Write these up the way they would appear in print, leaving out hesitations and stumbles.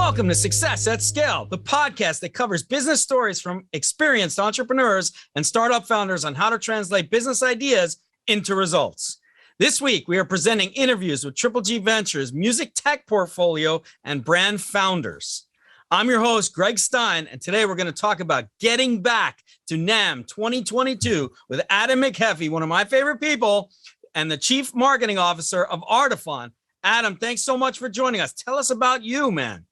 Welcome to Success at Scale, the podcast that covers business stories from experienced entrepreneurs and startup founders on how to translate business ideas into results. This week, we are presenting interviews with Triple G Ventures, music tech portfolio, and brand founders. I'm your host, Greg Stein, and today we're going to talk about getting back to NAMM 2022 with Adam McHeffey, one of my favorite people, and the Chief Marketing Officer of Artiphon. Adam, thanks so much for joining us. Tell us about you, man.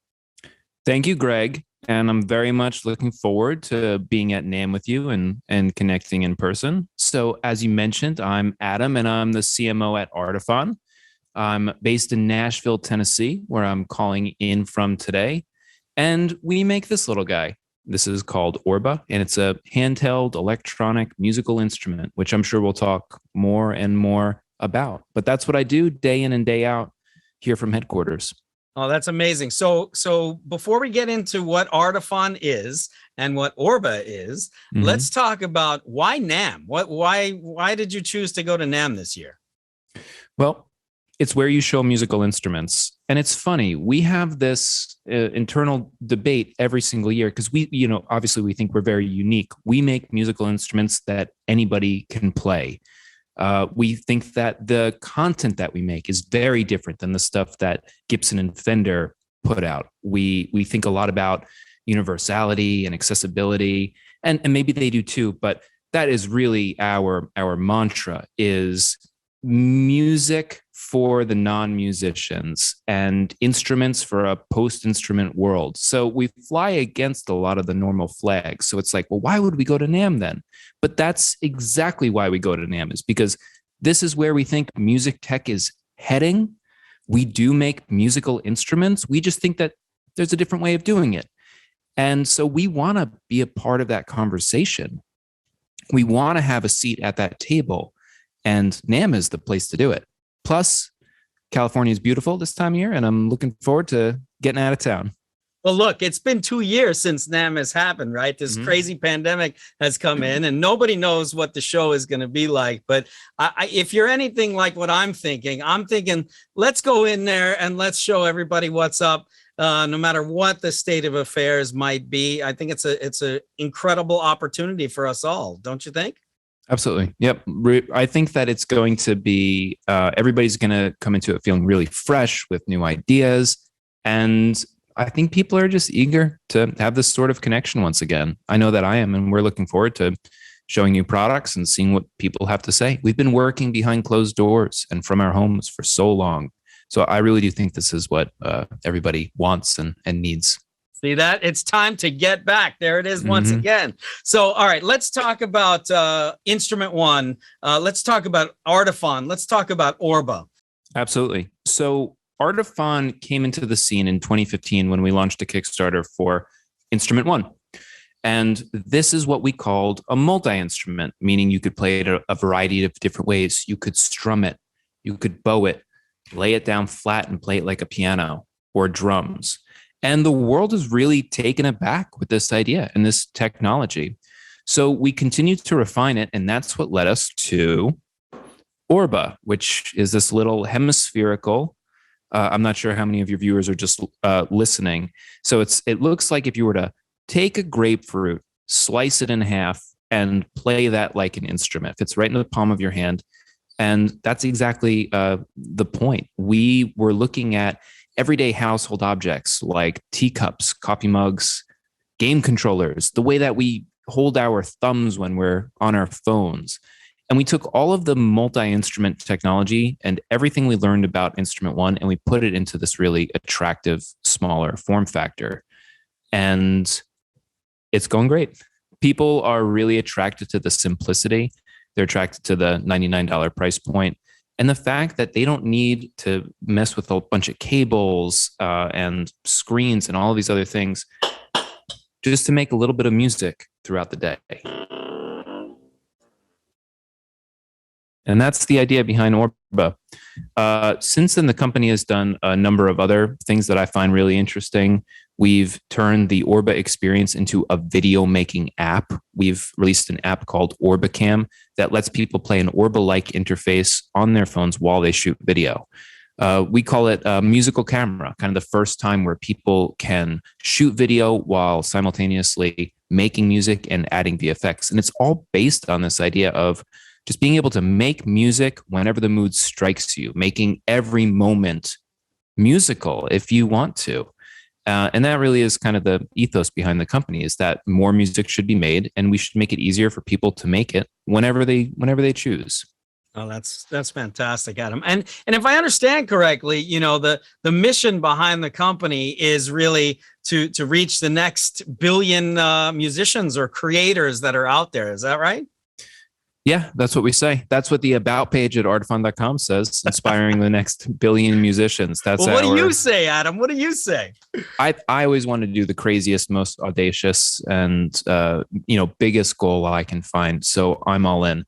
Thank you, Greg. And I'm very much looking forward to being at NAMM with you and connecting in person. So as you mentioned, I'm Adam and I'm the CMO at Artiphon. I'm based in Nashville, Tennessee, where I'm calling in from today. And we make this little guy. This is called Orba, and it's a handheld electronic musical instrument, which I'm sure we'll talk more and more about. But that's what I do day in and day out here from headquarters. Oh, that's amazing. So before we get into what Artiphon is and what Orba is, let's talk about why NAMM. Why did you choose to go to NAMM this year? Well, it's where you show musical instruments. And it's funny, we have this internal debate every single year because obviously we think we're very unique. We make musical instruments that anybody can play. We think that the content that we make is very different than the stuff that Gibson and Fender put out. We think a lot about universality and accessibility, and maybe they do too, but that is really our mantra is music for the non-musicians and instruments for a post-instrument world. So we fly against a lot of the normal flags. So it's like, well, why would we go to NAMM then? But that's exactly why we go to NAMM, is because this is where we think music tech is heading. We do make musical instruments. We just think that there's a different way of doing it. And so we want to be a part of that conversation. We want to have a seat at that table, and NAMM is the place to do it. Plus, California is beautiful this time of year, and I'm looking forward to getting out of town. Well, look, it's been 2 years since NAMM has happened, right? This crazy pandemic has come in, and nobody knows what the show is going to be like. But if you're anything like what I'm thinking, let's go in there and let's show everybody what's up, no matter what the state of affairs might be. I think it's an incredible opportunity for us all, don't you think? Absolutely. Yep. I think that it's going to be, everybody's going to come into it feeling really fresh with new ideas. And I think people are just eager to have this sort of connection once again. I know that I am, and we're looking forward to showing new products and seeing what people have to say. We've been working behind closed doors and from our homes for so long. So I really do think this is what everybody wants and needs. See that? It's time to get back. There it is once again. So, all right, let's talk about Instrument One. Let's talk about Artiphon. Let's talk about Orba. Absolutely. So Artiphon came into the scene in 2015 when we launched a Kickstarter for Instrument One. And this is what we called a multi-instrument, meaning you could play it a variety of different ways. You could strum it, you could bow it, lay it down flat and play it like a piano or drums. And the world is really taken aback with this idea and this technology. So we continued to refine it, and that's what led us to Orba, which is this little hemispherical. I'm not sure how many of your viewers are just listening. So it looks like if you were to take a grapefruit, slice it in half, and play that like an instrument. It fits right in the palm of your hand. And that's exactly the point. We were looking at everyday household objects like teacups, coffee mugs, game controllers, the way that we hold our thumbs when we're on our phones. And we took all of the multi-instrument technology and everything we learned about Instrument One, and we put it into this really attractive, smaller form factor. And it's going great. People are really attracted to the simplicity. They're attracted to the $99 price point. And the fact that they don't need to mess with a bunch of cables and screens and all of these other things just to make a little bit of music throughout the day. And that's the idea behind Orba. Since then, the company has done a number of other things that I find really interesting. We've turned the Orba experience into a video making app. We've released an app called OrbaCam that lets people play an Orba-like interface on their phones while they shoot video. We call it a musical camera, kind of the first time where people can shoot video while simultaneously making music and adding VFX. And it's all based on this idea of just being able to make music whenever the mood strikes you, making every moment musical if you want to. And that really is kind of the ethos behind the company, is that more music should be made and we should make it easier for people to make it whenever they choose. Oh, that's fantastic, Adam. And if I understand correctly, the mission behind the company is really to reach the next billion musicians or creators that are out there. Is that right? Yeah, that's what we say. That's what the about page at artiphon.com says, inspiring the next billion musicians. That's what do you say, Adam? What do you say? I always want to do the craziest, most audacious and biggest goal I can find. So I'm all in.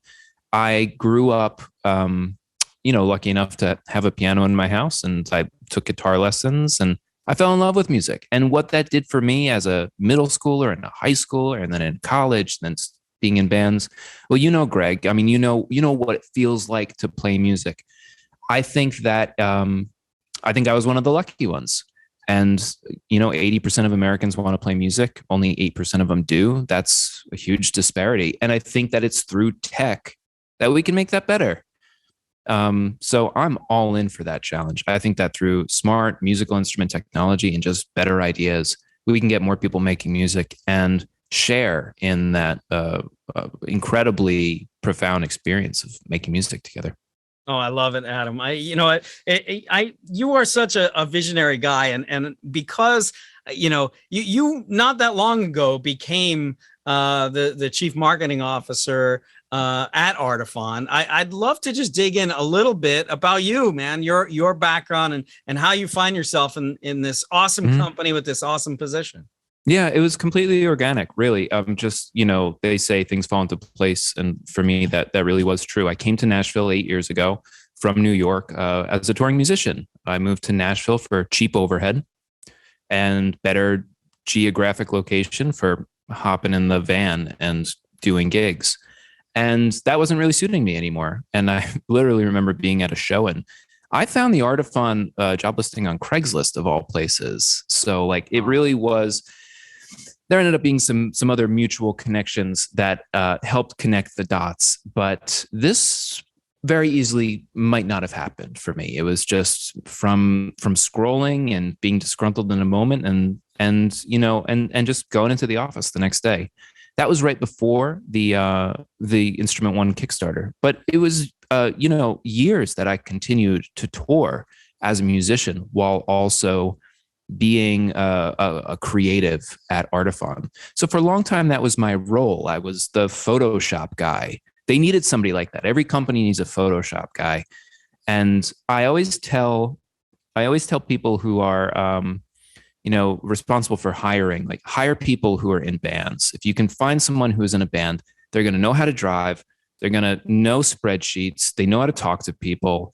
I grew up, lucky enough to have a piano in my house, and I took guitar lessons, and I fell in love with music. And what that did for me as a middle schooler and a high schooler, and then in college, then being in bands. Well, Greg, I mean, you know what it feels like to play music. I think that, I was one of the lucky ones. And, 80% of Americans want to play music. Only 8% of them do. That's a huge disparity. And I think that it's through tech that we can make that better. So I'm all in for that challenge. I think that through smart musical instrument technology and just better ideas, we can get more people making music and share in that incredibly profound experience of making music together. Oh, I love it, Adam. You are such a visionary guy, and because you not that long ago became the chief marketing officer at Artiphon. I'd love to just dig in a little bit about you, man, your background and how you find yourself in this awesome company with this awesome position. Yeah, it was completely organic, really. Just, they say things fall into place. And for me, that really was true. I came to Nashville 8 years ago from New York as a touring musician. I moved to Nashville for cheap overhead and better geographic location for hopping in the van and doing gigs. And that wasn't really suiting me anymore. And I literally remember being at a show, and I found the Artiphon job listing on Craigslist of all places. So it really was. There ended up being some other mutual connections that helped connect the dots, but this very easily might not have happened for me. It was just from scrolling and being disgruntled in a moment, and just going into the office the next day. That was right before the Instrument One Kickstarter, but it was years that I continued to tour as a musician while also being a creative at Artiphon. So for a long time, that was my role. I was the Photoshop guy. They needed somebody like that. Every company needs a Photoshop guy. And I always tell people who are, responsible for hiring, hire people who are in bands. If you can find someone who is in a band, they're going to know how to drive. They're going to know spreadsheets. They know how to talk to people.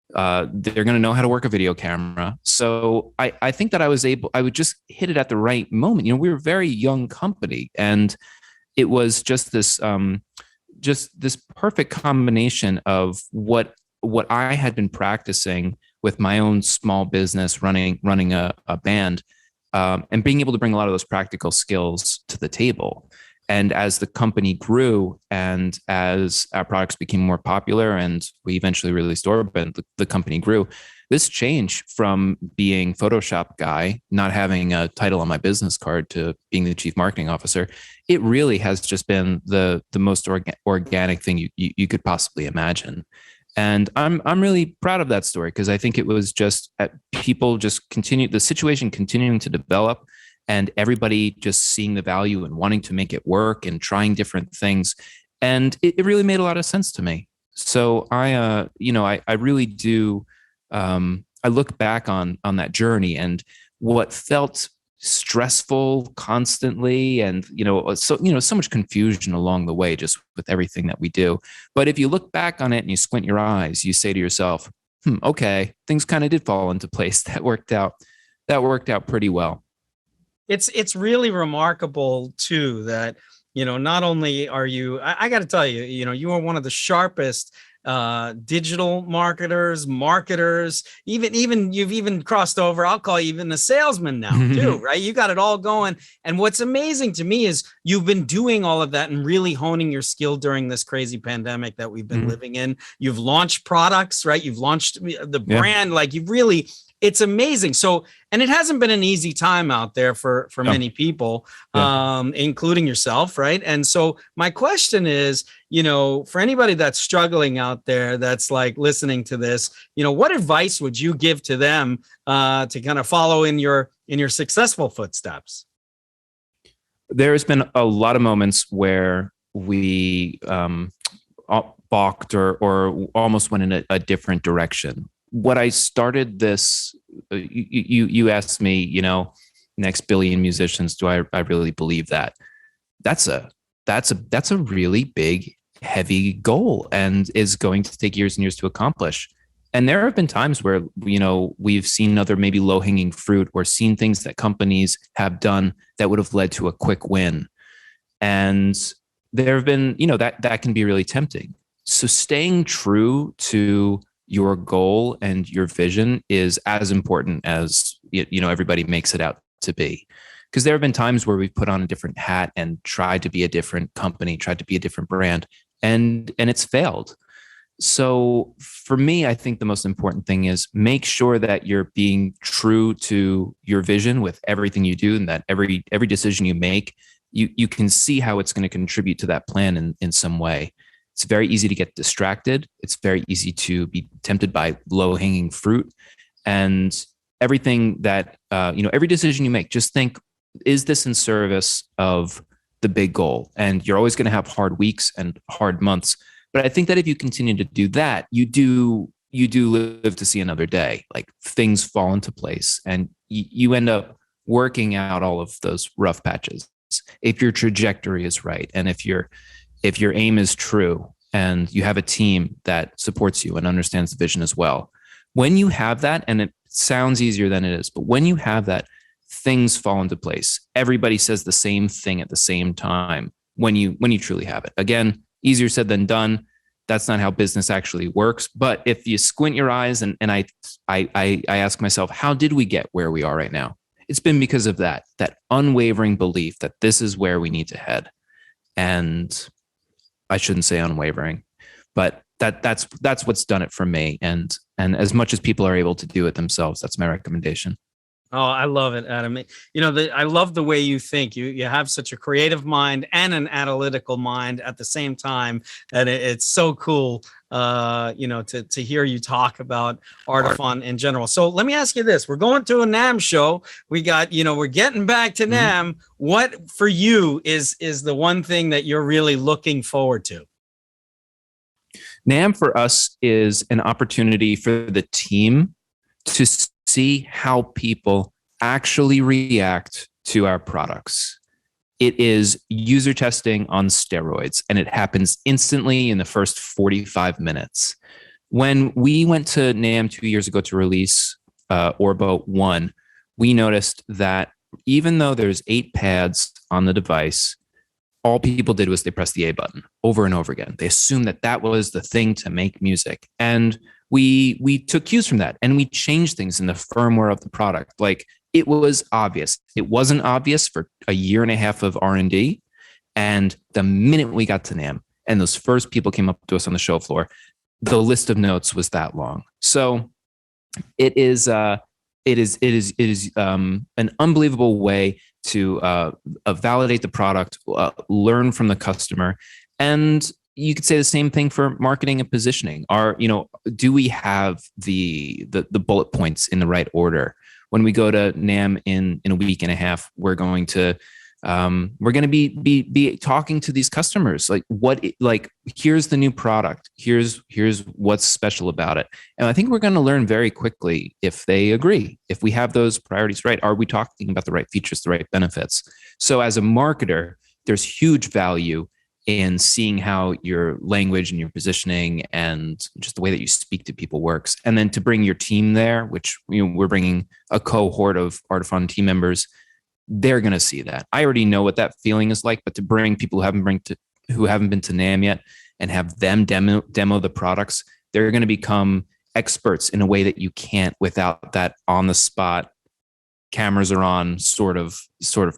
They're going to know how to work a video camera. So I think that I would just hit it at the right moment. We were a very young company, and it was just this perfect combination of what I had been practicing with my own small business, running a band, and being able to bring a lot of those practical skills to the table. And as the company grew and as our products became more popular and we eventually released Orba and the company grew, this change from being Photoshop guy, not having a title on my business card, to being the chief marketing officer, it really has just been the most organic thing you could possibly imagine. And I'm really proud of that story, because I think it was just people just the situation continuing to develop, and everybody just seeing the value and wanting to make it work and trying different things. And it really made a lot of sense to me. So I really do. I look back on that journey and what felt stressful constantly, and so much confusion along the way, just with everything that we do. But if you look back on it and you squint your eyes, you say to yourself, okay, things kind of did fall into place. That worked out pretty well. It's really remarkable too that not only are you, I got to tell you, you are one of the sharpest digital marketers, even you've even crossed over. I'll call you even a salesman now too, right? You got it all going. And what's amazing to me is you've been doing all of that and really honing your skill during this crazy pandemic that we've been living in. You've launched products, right? You've launched the brand, like you've really, it's amazing. So, and it hasn't been an easy time out there for many people, including yourself, right? And so my question is, for anybody that's struggling out there, that's like listening to this, what advice would you give to them to kind of follow in your successful footsteps? There's been a lot of moments where we balked or almost went in a different direction. What I started this, you asked me, next billion musicians, do I really believe that? That's a really big, heavy goal and is going to take years and years to accomplish. And there have been times where, we've seen other maybe low hanging fruit or seen things that companies have done that would have led to a quick win. And there have been, that can be really tempting. So staying true to your goal and your vision is as important as, everybody makes it out to be. Because there have been times where we've put on a different hat and tried to be a different company, tried to be a different brand, and it's failed. So for me, I think the most important thing is make sure that you're being true to your vision with everything you do, and that every decision you make, you can see how it's going to contribute to that plan in some way. It's very easy to get distracted. It's very easy to be tempted by low-hanging fruit. And everything that, every decision you make, just think, is this in service of the big goal? And you're always going to have hard weeks and hard months. But I think that if you continue to do that, you do live to see another day. Like things fall into place and you end up working out all of those rough patches. If your trajectory is right, and if your aim is true, and you have a team that supports you and understands the vision as well, when you have that, and it sounds easier than it is, but when you have that, things fall into place. Everybody says the same thing at the same time when you truly have it. Again, easier said than done. That's not how business actually works. But if you squint your eyes and I ask myself, how did we get where we are right now? It's been because of that unwavering belief that this is where we need to head. And I shouldn't say unwavering, but that's what's done it for me. And as much as people are able to do it themselves, that's my recommendation. Oh, I love it, Adam. I love the way you think. You have such a creative mind and an analytical mind at the same time, and it's so cool. To hear you talk about Artiphon in general. So let me ask you this: we're going to a NAMM show. We got, we're getting back to NAMM. What for you is the one thing that you're really looking forward to? NAMM for us is an opportunity for the team to see how people actually react to our products. It is user testing on steroids, and it happens instantly in the first 45 minutes. When we went to NAMM 2 years ago to release Orba I, we noticed that even though there's 8 pads on the device, all people did was they pressed the A button over and over again. They assumed that was the thing to make music. And we took cues from that, and we changed things in the firmware of the product. Like, it was obvious. It wasn't obvious for a year and a half of R&D. And the minute we got to NAMM and those first people came up to us on the show floor, the list of notes was that long. So it is an unbelievable way to validate the product, learn from the customer. And you could say the same thing for marketing and positioning. Do we have the bullet points in the right order? When we go to NAMM in a week and a half, we're going to be talking to these customers. Here's the new product. Here's what's special about it. And I think we're going to learn very quickly if they agree, if we have those priorities right. Are we talking about the right features, the right benefits? So as a marketer, there's huge value in seeing how your language and your positioning and just the way that you speak to people works. And then to bring your team there, which we're bringing a cohort of Artiphon team members, they're going to see that. I already know what that feeling is like, but to bring people who haven't been to NAMM yet, and have them demo the products, they're going to become experts in a way that you can't without that on the spot, cameras are on sort of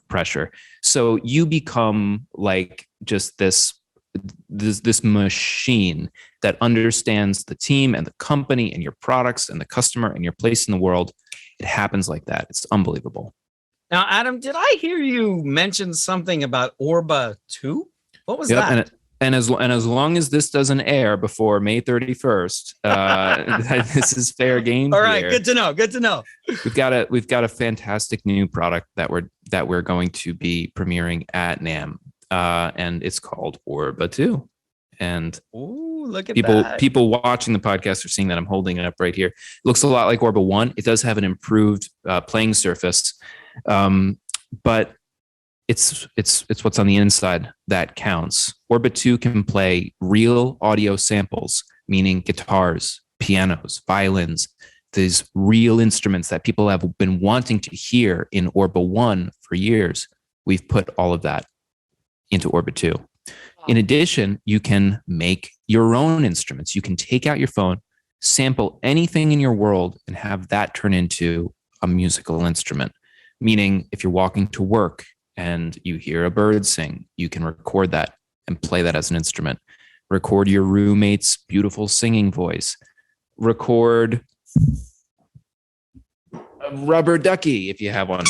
pressure. So you become like just this machine that understands the team and the company and your products and the customer and your place in the world. It happens like that. It's unbelievable. Now, Adam, did I hear you mention something about Orba II? What was that? And as long as this doesn't air before May 31st, this is fair game. All right, here. good to know. Good to know. We've got a fantastic new product that we're going to be premiering at NAMM, and it's called Orba II. And ooh, look at people watching the podcast are seeing that I'm holding it up right here. It looks a lot like Orba I. It does have an improved playing surface, but it's what's on the inside that counts. Orba II can play real audio samples, meaning guitars, pianos, violins, these real instruments that people have been wanting to hear in Orba I for years. We've put all of that into Orba II. In addition, you can make your own instruments. You can take out your phone, sample anything in your world, and have that turn into a musical instrument. Meaning, if you're walking to work and you hear a bird sing, you can record that and play that as an instrument. Record your roommate's beautiful singing voice. Record a rubber ducky if you have one.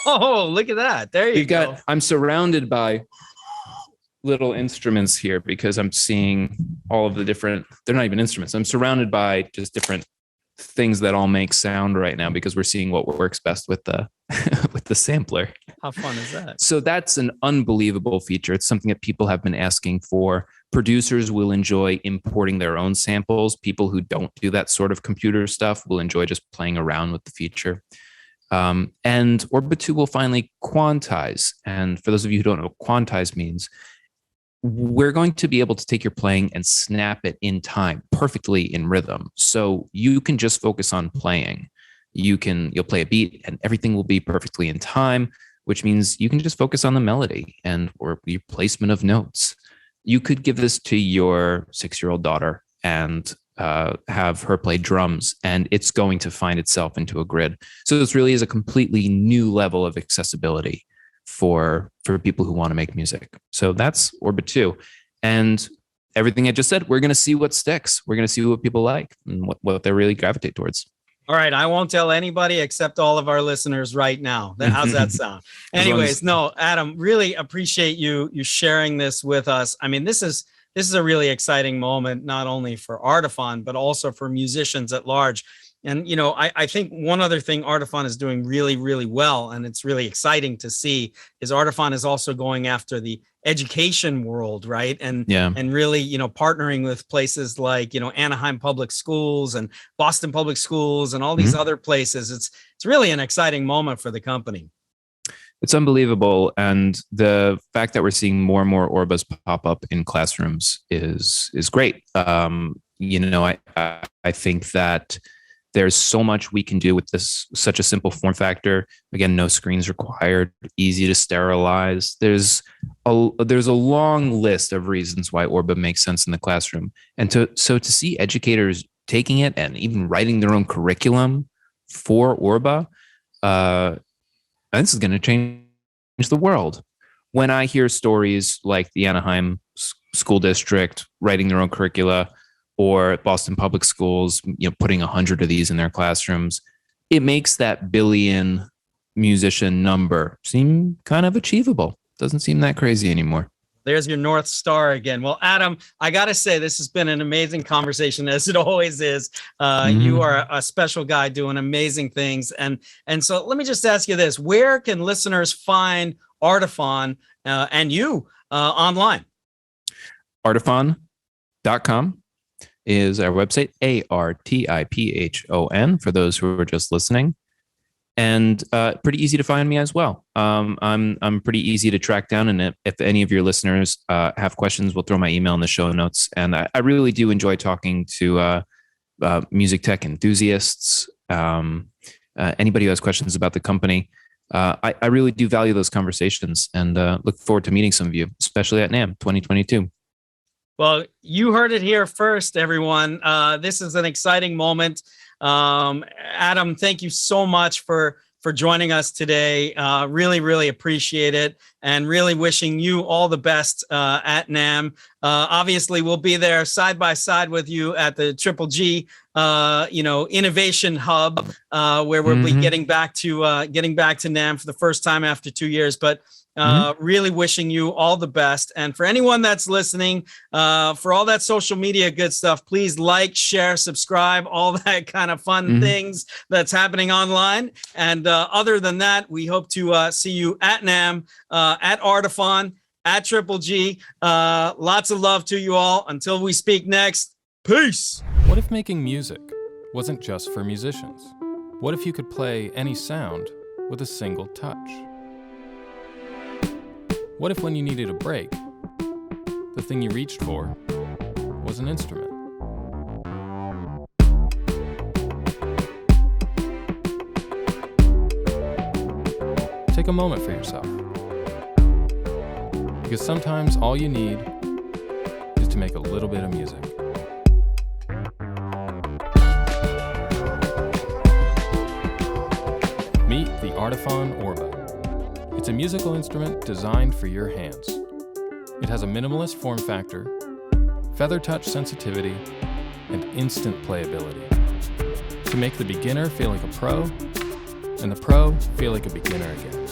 Oh, look at that. There you go. I'm surrounded by little instruments here because I'm seeing all of the different, they're not even instruments. I'm surrounded by just different things that all make sound right now because we're seeing what works best with the with the sampler. How fun is that? So that's an unbelievable feature. It's something that people have been asking for. Producers will enjoy importing their own samples. People who don't do that sort of computer stuff will enjoy just playing around with the feature. And Orba II will finally quantize. And for those of you who don't know what quantize means, we're going to be able to take your playing and snap it in time, perfectly in rhythm. So you can just focus on playing. You'll play a beat and everything will be perfectly in time, which means you can just focus on the melody or your placement of notes. You could give this to your 6-year-old daughter and have her play drums, and it's going to find itself into a grid. So this really is a completely new level of accessibility for people who want to make music. So that's Orba II. And everything I just said, we're going to see what sticks. We're going to see what people like and what they really gravitate towards. All right. I won't tell anybody except all of our listeners right now. How's that sound? Anyways, no, Adam, really appreciate you sharing this with us. I mean, this is a really exciting moment, not only for Artiphon, but also for musicians at large. And, you know, I think one other thing Artiphon is doing really, really well, and it's really exciting to see, is Artiphon is also going after the education world, right? And really, you know, partnering with places like, you know, Anaheim Public Schools and Boston Public Schools and all these other places. It's really an exciting moment for the company. It's unbelievable. And the fact that we're seeing more and more Orbas pop up in classrooms is great. You know, I think that there's so much we can do with this, such a simple form factor. Again, no screens required, easy to sterilize. There's a long list of reasons why Orba makes sense in the classroom. And to see educators taking it and even writing their own curriculum for Orba, this is going to change the world. When I hear stories like the Anaheim School District writing their own curricula, or Boston Public Schools, you know, putting 100 of these in their classrooms, it makes that billion musician number seem kind of achievable. Doesn't seem that crazy anymore. There's your North Star again. Well, Adam, I got to say, this has been an amazing conversation, as it always is. You are a special guy doing amazing things. And so let me just ask you this. Where can listeners find Artiphon and you online? Artiphon.com is our website, ARTIPHON, for those who are just listening. And pretty easy to find me as well. I'm pretty easy to track down. And if any of your listeners have questions, we'll throw my email in the show notes. And I really do enjoy talking to music tech enthusiasts, anybody who has questions about the company. I really do value those conversations and look forward to meeting some of you, especially at NAMM 2022. Well, you heard it here first, everyone. This is an exciting moment. Adam, thank you so much for joining us today. Really, really appreciate it, and really wishing you all the best at NAMM. Obviously, we'll be there side by side with you at the Triple G, Innovation Hub, where we'll be getting back to NAMM for the first time after 2 years. But really wishing you all the best. And for anyone that's listening, for all that social media good stuff, please like, share, subscribe, all that kind of fun things that's happening online. And other than that, we hope to see you at NAMM, at Artiphon, at Triple G. Lots of love to you all. Until we speak next, peace. What if making music wasn't just for musicians? What if you could play any sound with a single touch? What if when you needed a break, the thing you reached for was an instrument? Take a moment for yourself. Because sometimes all you need is to make a little bit of music. Meet the Artiphon Orba. It's a musical instrument designed for your hands. It has a minimalist form factor, feather touch sensitivity, and instant playability to make the beginner feel like a pro and the pro feel like a beginner again.